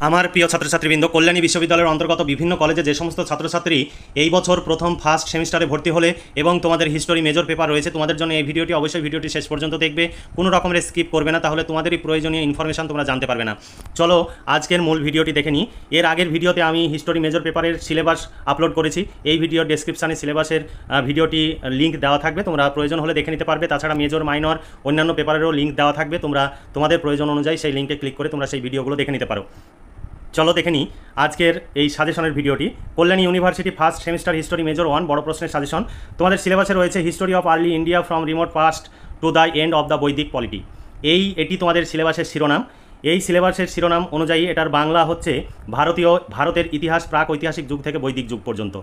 আমার প্রিয় ছাত্রছাত্রীবৃন্দ, কল্যাণী বিশ্ববিদ্যালয়ের অন্তর্গত বিভিন্ন কলেজে যে সমস্ত ছাত্রছাত্রী এই বছর প্রথম ফার্স্ট সেমিস্টারে ভর্তি হলে এবং তোমাদের হিস্টোরি মেজর পেপার রয়েছে, তোমাদের জন্য এই ভিডিওটি অবশ্যই ভিডিওটি শেষ পর্যন্ত দেখবে, কোনো রকমের স্কিপ করবে না, তাহলে তোমাদেরই প্রয়োজনীয় ইনফরমেশন তোমরা জানতে পারবে না। চলো আজকের মূল ভিডিওটি দেখে নিই। এর আগের ভিডিওতে আমি হিস্টোরি মেজর পেপারের সিলেবাস আপলোড করেছি। এই ভিডিওর ডেসক্রিপশানে সিলেবাসের ভিডিওটি লিঙ্ক দেওয়া থাকবে, তোমরা প্রয়োজন হলে দেখে নিতে পারবে। তাছাড়া মেজর মাইনর অন্যান্য পেপারেরও লিঙ্ক দেওয়া থাকবে, তোমরা তোমাদের প্রয়োজন অনুযায়ী সেই লিঙ্কে ক্লিক করে তোমরা সেই ভিডিওগুলো দেখে নিতে পারো। চলো দেখে নিই আজকের এই সাজেশনের ভিডিওটি। Kalyani university first semester history major 1 বড় প্রশ্নের সাজেশন। তোমাদের সিলেবাসে রয়েছে history of early India from remote past to the end of the বৈদিক পলিটি। এটি তোমাদের সিলেবাসের শিরোনাম। এই সিলেবাসের শিরোনাম অনুযায়ী এটার বাংলা হচ্ছে ভারতের ইতিহাস প্রাক ঐতিহাসিক যুগ থেকে বৈদিক যুগ পর্যন্ত।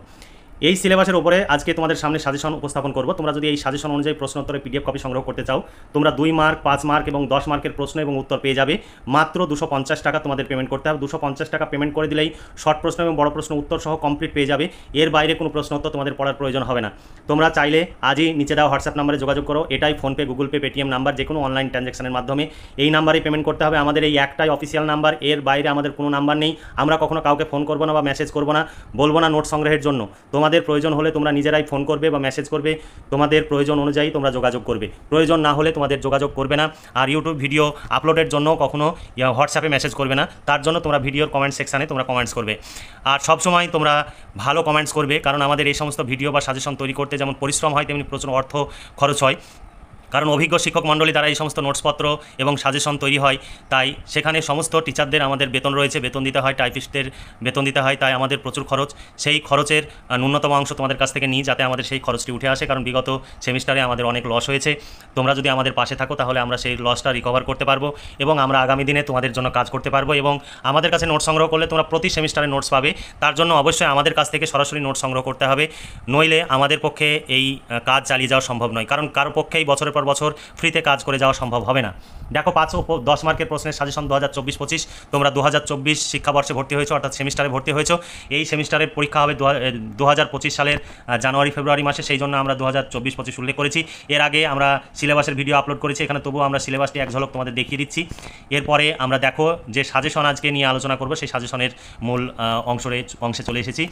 এই সিলেবাসের উপরে আজকে তোমাদের সামনে সাজেশন উপস্থাপন করব। তোমরা যদি এই সাজেশন অনুযায়ী প্রশ্ন উত্তরের পিডিএফ কপি সংগ্রহ করতে চাও, তোমরা 2 মার্ক, 5 মার্ক এবং 10 মার্কের প্রশ্ন এবং উত্তর পেয়ে যাবে। মাত্র 250 টাকা তোমাদের পেমেন্ট করতে হবে। 250 টাকা পেমেন্ট করে দিলেই শর্ট প্রশ্ন এবং বড় প্রশ্ন উত্তর সহ কমপ্লিট পেয়ে যাবে। এর বাইরে কোনো প্রশ্ন উত্তর তোমাদের পড়ার প্রয়োজন হবে না। তোমরা চাইলে আজই নিচে দেওয়া হোয়াটসঅ্যাপ নাম্বারে যোগাযোগ করো। এটাই PhonePe, Google pay, Paytm number, যে কোনো অনলাইন ট্রানজ্যাকশনের মাধ্যমে এই নাম্বারেই পেমেন্ট করতে হবে। আমাদের এই একটাই অফিসিয়াল নাম্বার, এর বাইরে আমাদের কোনো নাম্বার নেই। আমরা কখনো কাউকে ফোন করবো না বা মেসেজ করবো না, বলবো না নোট সংগ্রহের জন্য। তোমাদের প্রয়োজন হলে তোমরা নিজেরাই ফোন করবে বা মেসেজ করবে, তোমাদের প্রয়োজন অনুযায়ী তোমরা যোগাযোগ করবে। প্রয়োজন না হলে তোমাদের যোগাযোগ করবে না। আর ইউটিউব ভিডিও আপলোডের জন্য কখনো হোয়াটসঅ্যাপে মেসেজ করবে না, তার জন্য তোমরা ভিডিওর কমেন্ট সেকশানে তোমরা কমেন্টস করবে। আর সবসময় তোমরা ভালো কমেন্টস করবে, কারণ আমাদের এই সমস্ত ভিডিও বা সাজেশন তৈরি করতে যেমন পরিশ্রম হয় তেমনি প্রচুর অর্থ খরচ হয়। কারণ অভিজ্ঞ শিক্ষক মণ্ডলী দ্বারা এই সমস্ত নোটসপত্র এবং সাজেশন তৈরি হয়, তাই সেখানে সমস্ত টিচারদের আমাদের বেতন রয়েছে, বেতন দিতে হয়, টাইপিস্টদের বেতন দিতে হয়, তাই আমাদের প্রচুর খরচ। সেই খরচের ন্যূনতম অংশ তোমাদের কাছ থেকে নিই, যাতে আমাদের সেই খরচটি উঠে আসে। কারণ বিগত সেমিস্টারে আমাদের অনেক লস হয়েছে। তোমরা যদি আমাদের পাশে থাকো তাহলে আমরা সেই লসটা রিকভার করতে পারবো এবং আমরা আগামী দিনে তোমাদের জন্য কাজ করতে পারবো। এবং আমাদের কাছে নোট সংগ্রহ করলে তোমরা প্রতি সেমিস্টারে নোটস পাবে। তার জন্য অবশ্যই আমাদের কাছ থেকে সরাসরি নোট সংগ্রহ করতে হবে, নইলে আমাদের পক্ষে এই কাজ চালিয়ে যাওয়া সম্ভব নয়। কারণ কারো পক্ষেই বছরের পর বছর ফ্রিতে কাজ করে যাওয়া সম্ভব হবে না। দেখো 5 ও 10 মার্কের প্রশ্নের সাজেশন 2024-25। তোমরা 2024 শিক্ষাবর্ষে ভর্তি হয়েছো, অর্থাৎ সেমিস্টারে ভর্তি হয়েছো। এই সেমিস্টারের পরীক্ষা হবে 2025 সালের জানুয়ারি ফেব্রুয়ারি মাসে, সেই জন্য আমরা 2024-25 উল্লেখ করেছি। এর আগে আমরা সিলেবাসের ভিডিও আপলোড করেছি এখানে, তবুও আমরা সিলেবাসটি এক ঝলক তোমাদের দেখিয়ে দিচ্ছি। এরপরে আমরা দেখো যে সাজেশন আজকে নিয়ে আলোচনা করব, সেই সাজেশনের মূল অংশে চলে এসেছি।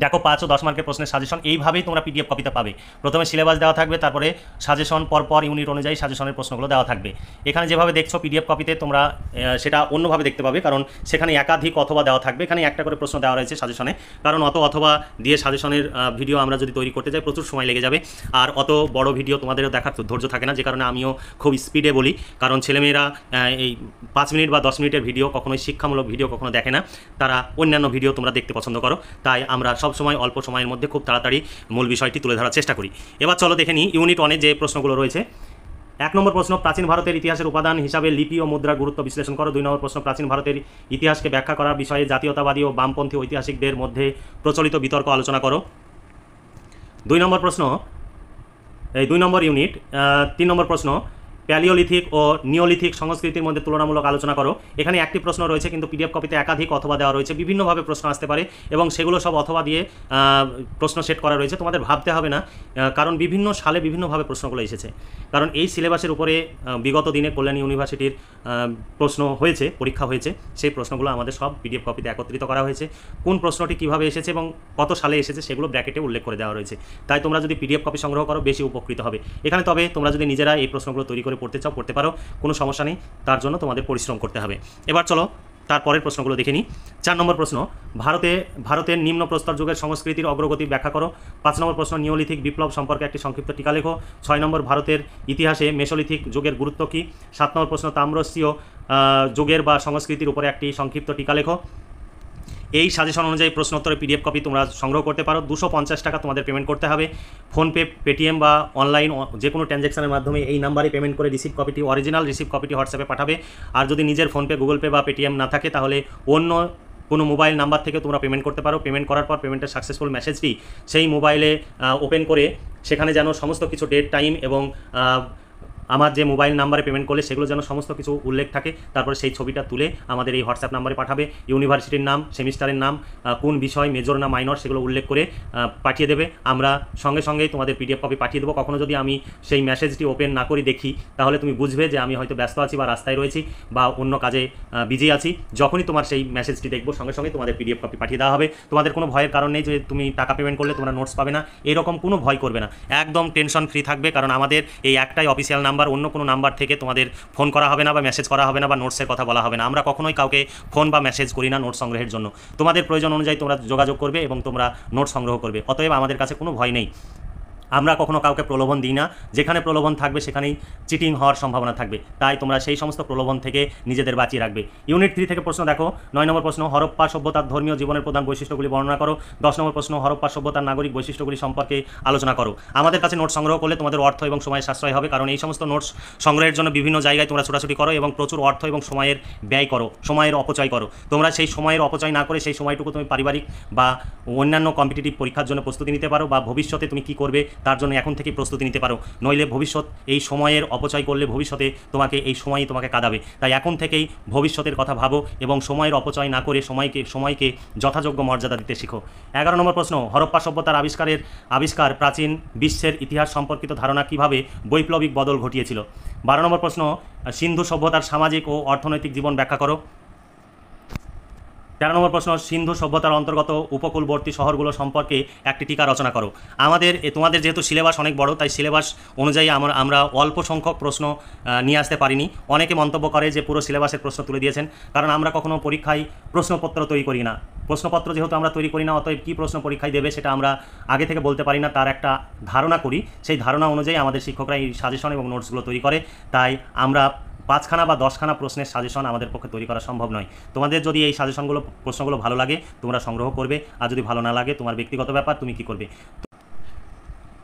দেখো 5 ও 10 মার্কের প্রশ্নের সাজেশন এইভাবেই তোমরা পিডিএফ কপিতে পাবে। প্রথমে সিলেবাস দেওয়া থাকবে, তারপরে সাজেশন পরপর ইউনিট অনুযায়ী সাজেশনের প্রশ্নগুলো দেওয়া থাকবে। এখানে যেভাবে দেখছো পিডিএফ কপিতে তোমরা সেটা অন্যভাবে দেখতে পাবে, কারণ সেখানে একাধিক অথবা দেওয়া থাকবে। এখানে একটা করে প্রশ্ন দেওয়া রয়েছে সাজেশনে, কারণ অথবা দিয়ে সাজেশনের ভিডিও আমরা যদি তৈরি করতে যাই প্রচুর সময় লেগে যাবে। আর অত বড় ভিডিও তোমাদেরও দেখার ধৈর্য থাকে না, যে কারণে আমিও খুব স্পিডে বলি। কারণ ছেলেমেয়েরা এই 5 মিনিট বা 10 মিনিটের ভিডিও কখনোই শিক্ষামূলক ভিডিও কখনো দেখে না, তারা অন্যান্য ভিডিও তোমরা দেখতে পছন্দ করো। তাই আমরা সবসময় অল্প সময়ের মধ্যে খুব তাড়াতাড়ি মূল বিষয়টি তুলে ধরার চেষ্টা করি। এবার চলো দেখে নিই ইউনিট 1-এ যে প্রশ্নগুলো রয়েছে। 1 নম্বর প্রশ্ন, প্রাচীন ভারতের ইতিহাসের উপাদান হিসাবে লিপি ও মুদ্রার গুরুত্ব বিশ্লেষণ করো। 2 নম্বর প্রশ্ন, প্রাচীন ভারতের ইতিহাসকে ব্যাখ্যা করার বিষয়ে জাতীয়তাবাদী ও বামপন্থী ঐতিহাসিকদের মধ্যে প্রচলিত বিতর্ক আলোচনা করো। 2 নম্বর প্রশ্ন, এই 2 নম্বর ইউনিট। 3 নম্বর প্রশ্ন, প্যালিওলিথিক ও নিওলিথিক সংস্কৃতির মধ্যে তুলনামূলক আলোচনা করো। এখানে একটি প্রশ্ন রয়েছে, কিন্তু পিডিএফ কপিতে একাধিক অথবা দেওয়া রয়েছে। বিভিন্নভাবে প্রশ্ন আসতে পারে এবং সেগুলো সব অথবা দিয়ে প্রশ্ন সেট করা রয়েছে। তোমাদের ভাবতে হবে না, কারণ বিভিন্ন সালে বিভিন্নভাবে প্রশ্নগুলো এসেছে। কারণ এই সিলেবাসের উপরে বিগত দিনে কল্যাণী ইউনিভার্সিটির প্রশ্ন হয়েছে, পরীক্ষা হয়েছে, সেই প্রশ্নগুলো আমাদের সব পিডিএফ কপিতে একত্রিত করা হয়েছে। কোন প্রশ্নটি কীভাবে এসেছে এবং কত সালে এসেছে সেগুলো ব্র্যাকেটে উল্লেখ করে দেওয়া রয়েছে। তাই তোমরা যদি পিডিএফ কপি সংগ্রহ করো বেশি উপকৃত হবে এখানে। তবে তোমরা যদি নিজেরা এই প্রশ্নগুলো তৈরি করে পড়তে চাও পড়তে পারো, কোনো সমস্যা নেই, তার জন্য তোমাদের পরিশ্রম করতে হবে। এবার চলো তারপরের প্রশ্নগুলো দেখে নিই। 4 নম্বর প্রশ্ন, ভারতের নিম্ন প্রস্তর যুগের সংস্কৃতির অগ্রগতি ব্যাখ্যা করো। 5 নম্বর প্রশ্ন, নিওলিথিক বিপ্লব সম্পর্কে একটি সংক্ষিপ্ত টিকা লেখো। 6 নম্বর, ভারতের ইতিহাসে মেসোলিথিক যুগের গুরুত্ব কী। 7 নম্বর প্রশ্ন, তাম্রশীয় যুগের বা সংস্কৃতির উপরে একটি সংক্ষিপ্ত টিকা লেখো। এই সাজেশন অনুযায়ী প্রশ্নোত্তরের পিডিএফ কপি তোমরা সংগ্রহ করতে পারো। 250 টাকা তোমাদের পেমেন্ট করতে হবে। ফোনপে, পেটিএম বা অনলাইন যে কোনো ট্রানজ্যাকশনের মাধ্যমে এই নাম্বারে পেমেন্ট করে রিসিভ কপিটি, অরিজিনাল রিসিভ কপিটি হোয়াটসঅ্যাপে পাঠাবে। আর যদি নিজের ফোনপে, গুগল পে বা পেটিএম না থাকে তাহলে অন্য কোনো মোবাইল নাম্বার থেকে তোমরা পেমেন্ট করতে পারো। পেমেন্ট করার পর পেমেন্টের সাকসেসফুল মেসেজটি সেই মোবাইলে ওপেন করে সেখানে যেন সমস্ত কিছু ডেট, টাইম এবং আমার যে মোবাইল নাম্বারে পেমেন্ট করলে সেগুলো যেন সমস্ত কিছু উল্লেখ থাকে, তারপরে সেই ছবিটা তুলে আমাদের এই হোয়াটসঅ্যাপ নাম্বারে পাঠাবে। ইউনিভার্সিটির নাম, সেমিস্টারের নাম, কোন বিষয় মেজর না মাইনর সেগুলো উল্লেখ করে পাঠিয়ে দেবে। আমরা সঙ্গে সঙ্গেই তোমাদের পিডিএফ কপি পাঠিয়ে দেবো। কখনো যদি আমি সেই মেসেজটি ওপেন না করি দেখি, তাহলে তুমি বুঝবে যে আমি হয়তো ব্যস্ত আছি বা রাস্তায় রয়েছি বা অন্য কাজে বিজি আছি। যখনই তোমার সেই মেসেজটি দেখবো সঙ্গে সঙ্গে তোমাদের পিডিএফ কপি পাঠিয়ে দেওয়া হবে। তোমাদের কোনো ভয়ের কারণ নেই যে তুমি টাকা পেমেন্ট করলে তোমরা নোটস পাবে না, এরকম কোনো ভয় করবে না, একদম টেনশন ফ্রি থাকবে। কারণ আমাদের এই একটাই অফিসিয়াল নাম্বার, অন্য কোনো নাম্বার থেকে তোমাদের ফোন করা হবে না বা মেসেজ করা হবে না বা নোটসের কথা বলা হবে না। আমরা কখনোই কাউকে ফোন বা মেসেজ করি না নোট সংগ্রহের জন্য। তোমাদের প্রয়োজন অনুযায়ী তোমরা যোগাযোগ করবে এবং তোমরা নোট সংগ্রহ করবে। অতএব আমাদের কাছে কোনো ভয় নেই। আমরা কখনো কাউকে প্রলোভন দিই না, যেখানে প্রলোভন থাকবে সেখানেই চিটিং হওয়ার সম্ভাবনা থাকবে। তাই তোমরা সেই সমস্ত প্রলোভন থেকে নিজেদের বাঁচিয়ে রাখবে। ইউনিট 3 থেকে প্রশ্ন দেখো। 9 নম্বর প্রশ্ন, হরপ্পা সভ্যতার ধর্মীয় জীবনের প্রধান বৈশিষ্ট্যগুলি বর্ণনা করো। 10 নম্বর প্রশ্ন, হরপ্পা সভ্যতার নাগরিক বৈশিষ্ট্যগুলি সম্পর্কে আলোচনা করো। আমাদের কাছে নোট সংগ্রহ করলে তোমাদের অর্থ এবং সময়ের সাশ্রয় হবে, কারণ এই সমস্ত নোটস সংগ্রহের জন্য বিভিন্ন জায়গায় তোমরা ছোটাছুটি করো এবং প্রচুর অর্থ এবং সময়ের ব্যয় করো, সময়ের অপচয় করো। তোমরা সেই সময়ের অপচয় না করে সেই সময়টুকু তুমি পারিবারিক বা অন্যান্য কম্পিটিটিভ পরীক্ষার জন্য প্রস্তুতি নিতে পারো, বা ভবিষ্যতে তুমি কী করবে তার জন্য এখন থেকে প্রস্তুতি নিতে পারো। নইলে ভবিষ্যৎ এই সময়ের অপচয় করলে ভবিষ্যতে তোমাকে এই সময়ই তোমাকে কাঁদাবে। তাই এখন থেকেই ভবিষ্যতের কথা ভাবো এবং সময়ের অপচয় না করে সময়কে যথাযোগ্য মর্যাদা দিতে শিখো। 11 নম্বর প্রশ্ন, হরপ্পা সভ্যতার আবিষ্কার প্রাচীন বিশ্বের ইতিহাস সম্পর্কিত ধারণা কিভাবে বৈপ্লবিক বদল ঘটিয়েছিল। 12 নম্বর প্রশ্ন, সিন্ধু সভ্যতার সামাজিক ও অর্থনৈতিক জীবন ব্যাখ্যা করো। 13 নম্বর প্রশ্ন, সিন্ধু সভ্যতার অন্তর্গত উপকূলবর্তী শহরগুলো সম্পর্কে একটি টীকা রচনা করো। তোমাদের যেহেতু সিলেবাস অনেক বড়, তাই সিলেবাস অনুযায়ী আমরা অল্প সংখ্যক প্রশ্ন নিয়ে আসতে পারিনি। অনেকে মন্তব্য করে যে পুরো সিলেবাসের প্রশ্ন তুলে দিয়েছেন, কারণ আমরা কখনো পরীক্ষায় প্রশ্নপত্র তৈরি করি না। প্রশ্নপত্র যেহেতু আমরা তৈরি করি না, অতএব কী প্রশ্ন পরীক্ষায় দেবে সেটা আমরা আগে থেকে বলতে পারি না, তার একটা ধারণা করি। সেই ধারণা অনুযায়ী আমাদের শিক্ষকরা এই সাজেশন এবং নোটসগুলো তৈরি করে। তাই আমরা 5খানা বা 10খানা প্রশ্নের সাজেশন আমাদের পক্ষে তৈরি করা সম্ভব নয়। তোমাদের যদি এই প্রশ্নগুলো ভালো লাগে তোমরা সংগ্রহ করবে, আর যদি ভালো না লাগে তোমার ব্যক্তিগত ব্যাপার, তুমি কী করবে।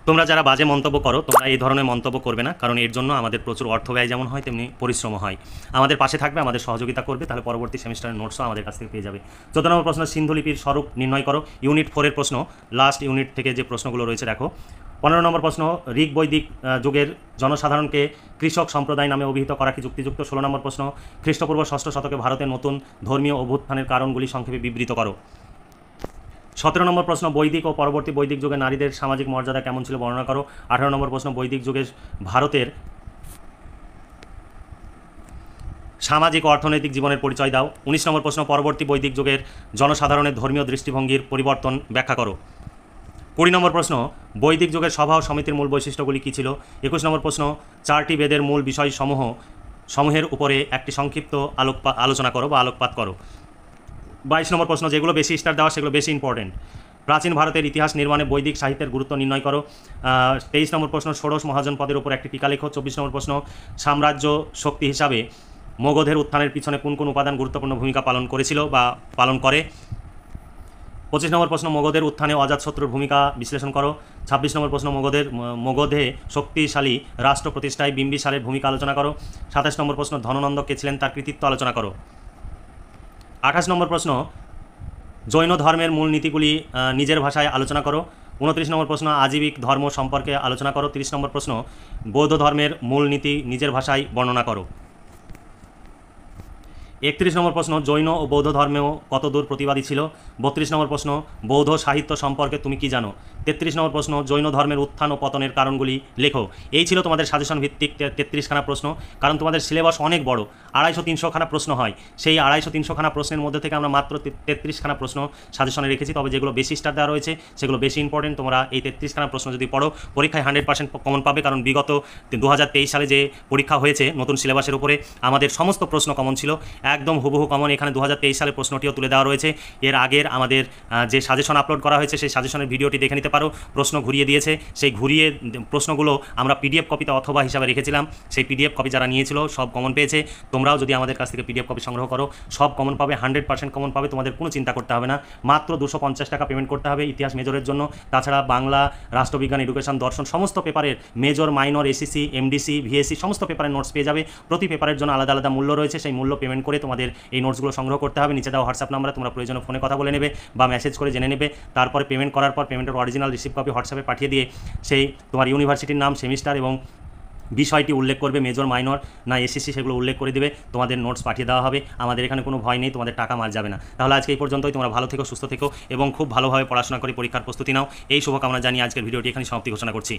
তোমরা যারা বাজে মন্তব্য করো তোমরা এই ধরনের মন্তব্য করবে না, কারণ এর জন্য আমাদের প্রচুর অর্থ ব্যয় যেমন হয় তেমনি পরিশ্রম হয়। আমাদের পাশে থাকবে, আমাদের সহযোগিতা করবে, তাহলে পরবর্তী সেমিস্টারের নোটসও আমাদের কাছ থেকে পেয়ে যাবে। 14 নম্বর প্রশ্ন, সিন্ধু লিপির স্বরূপ নির্ণয় করো। ইউনিট 4 প্রশ্ন, লাস্ট ইউনিট থেকে যে প্রশ্নগুলো রয়েছে দেখো। 15 নম্বর প্রশ্ন, ঋগ বৈদিক যুগের জনসাধারণকে কৃষক সম্প্রদায় নামে অভিহিত করা কি যুক্তিযুক্ত। 16 নম্বর প্রশ্ন, খ্রিস্টপূর্ব 6ষ্ঠ শতকে ভারতের নতুন ধর্মীয় অভ্যুত্থানের কারণগুলি সংক্ষেপে বিবৃত করো। 17 নম্বর প্রশ্ন, বৈদিক ও পরবর্তী বৈদিক যুগে নারীদের সামাজিক মর্যাদা কেমন ছিল বর্ণনা করো। 18 নম্বর প্রশ্ন, বৈদিক যুগে ভারতের সামাজিক ও অর্থনৈতিক জীবনের পরিচয় দাও। 19 নম্বর প্রশ্ন, পরবর্তী বৈদিক যুগের জনসাধারণের ধর্মীয় দৃষ্টিভঙ্গির পরিবর্তন ব্যাখ্যা করো। 20 নম্বর প্রশ্ন, বৈদিক যুগের সভা ও সমিতির মূল বৈশিষ্ট্যগুলি কী ছিল। 21 নম্বর প্রশ্ন, 4টি বেদের মূল বিষয়সমূহের উপরে একটি সংক্ষিপ্ত আলোচনা করো বা আলোকপাত করো। 22 নম্বর প্রশ্ন, যেগুলো বেশি স্টার দেওয়া সেগুলো বেশি ইম্পর্টেন্ট। প্রাচীন ভারতের ইতিহাস নির্মাণে বৈদিক সাহিত্যের গুরুত্ব নির্ণয় করো। 23 নম্বর প্রশ্ন, ষোড়শ মহাজন পদের উপর একটি টিকা লেখো। 24 নম্বর প্রশ্ন, সাম্রাজ্য শক্তি হিসাবে মগধের উত্থানের পিছনে কোন কোন উপাদান গুরুত্বপূর্ণ ভূমিকা পালন করেছিল বা পালন করে। 25 নম্বর প্রশ্ন, মগধের উত্থানে অজাতশত্রুর ভূমিকা বিশ্লেষণ করো। 26 নম্বর প্রশ্ন, মগধে শক্তিশালী রাষ্ট্র প্রতিষ্ঠায় বিম্বিসারের ভূমিকা আলোচনা করো। 27 নম্বর প্রশ্ন, ধননন্দ কে ছিলেন তার কৃতিত্ব আলোচনা করো। 28 নম্বর প্রশ্ন, জৈন ধর্মের মূল নীতিগুলি নিজের ভাষায় আলোচনা করো। 29 নম্বর প্রশ্ন, আজীবিক ধর্ম সম্পর্কে আলোচনা করো। 30 নম্বর প্রশ্ন, বৌদ্ধ ধর্মের মূল নীতি নিজের ভাষায় বর্ণনা করো। 31 নম্বর প্রশ্ন, জৈন ও বৌদ্ধ ধর্মেও কতদূর প্রতিবাদী ছিল। 32 নম্বর প্রশ্ন, বৌদ্ধ সাহিত্য সম্পর্কে তুমি কি জানো। 33 নম্বর প্রশ্ন, জৈন ধর্মের উত্থান ও পতনের কারণগুলি লেখো। এই ছিল তোমাদের সাজেশন ভিত্তিক 33খানা প্রশ্ন। কারণ তোমাদের সিলেবাস অনেক বড়, 250-300খানা প্রশ্ন হয়। সেই 250-300খানা প্রশ্নের মধ্যে থেকে আমরা মাত্র 33খানা প্রশ্ন সাজেশনে রেখেছি। তবে যেগুলো বেশি স্টার দেওয়া রয়েছে সেগুলো বেশি ইম্পর্টেন্ট। তোমরা এই 33খানা প্রশ্ন যদি পড়ো পরীক্ষায় 100% কমন পাবে, কারণ বিগত 2023 সালে যে পরীক্ষা হয়েছে নতুন সিলেবাসের উপরে আমাদের সমস্ত প্রশ্ন কমন ছিল, একদম হুবহু কমন। এখানে 2023 সালের প্রশ্নটিও তুলে দেওয়া রয়েছে। এর আগের আমাদের যে সাজেশন আপলোড করা হয়েছে সেই সাজেশনের ভিডিওটি দেখে নিতে পারো। প্রশ্ন ঘুরিয়ে দিয়েছে, সেই ঘুরিয়ে প্রশ্নগুলো আমরা পিডিএফ কপিতে অথবা হিসাবে রেখেছিলাম। সেই পিডিএফ কপি যারা নিয়েছিল সব কমন পেয়েছে। তোমরাও যদি আমাদের কাছ থেকে পিডিএফ কপি সংগ্রহ করো সব কমন পাবে, 100% কমন পাবে। তোমাদের কোনো চিন্তা করতে হবে না। মাত্র 250 টাকা পেমেন্ট করতে হবে ইতিহাস মেজরের জন্য। তাছাড়া বাংলা, রাষ্ট্রবিজ্ঞান, এডুকেশন, দর্শন সমস্ত পেপারের major, minor, ACC, MDC, VSC সমস্ত পেপারের নোটস পেয়ে যাবে। প্রতি পেপারের জন্য আলাদা আলাদা মূল্য রয়েছে। সেই মূল্য পেমেন্ট করে তোমাদের এই নোটসগুলো সংগ্রহ করতে হবে। নিচে দেওয়া হোয়াটসঅ্যাপ নাম্বারে তোমরা প্রয়োজনে ফোনে কথা বলে নেবে বা মেসেজ করে জেনে নেবে। তারপরে পেমেন্ট করার পর পেমেন্টের অরিজিনাল রিসিপ্ট কপি হোয়াটসঅ্যাপে পাঠিয়ে দিয়ে সেই তোমার ইউনিভার্সিটির নাম, সেমিস্টার এবং বিষয়টি উল্লেখ করবে, মেজর মাইনর না এসএসসি সেগুলো উল্লেখ করে দেবে, তোমাদের নোটস পাঠিয়ে দেওয়া হবে। আমাদের এখানে কোনো ভয় নেই, তোমাদের টাকা মার যাবে না। তাহলে আজকে এই পর্যন্তই, তোমরা ভালো থেকো, সুস্থ থেকো এবং খুব ভালোভাবে পড়াশোনা করে পরীক্ষার প্রস্তুতি নাও। এই শুভকামনা জানিয়ে আজকের ভিডিওটি এখানে সমাপ্তি ঘোষণা করছি।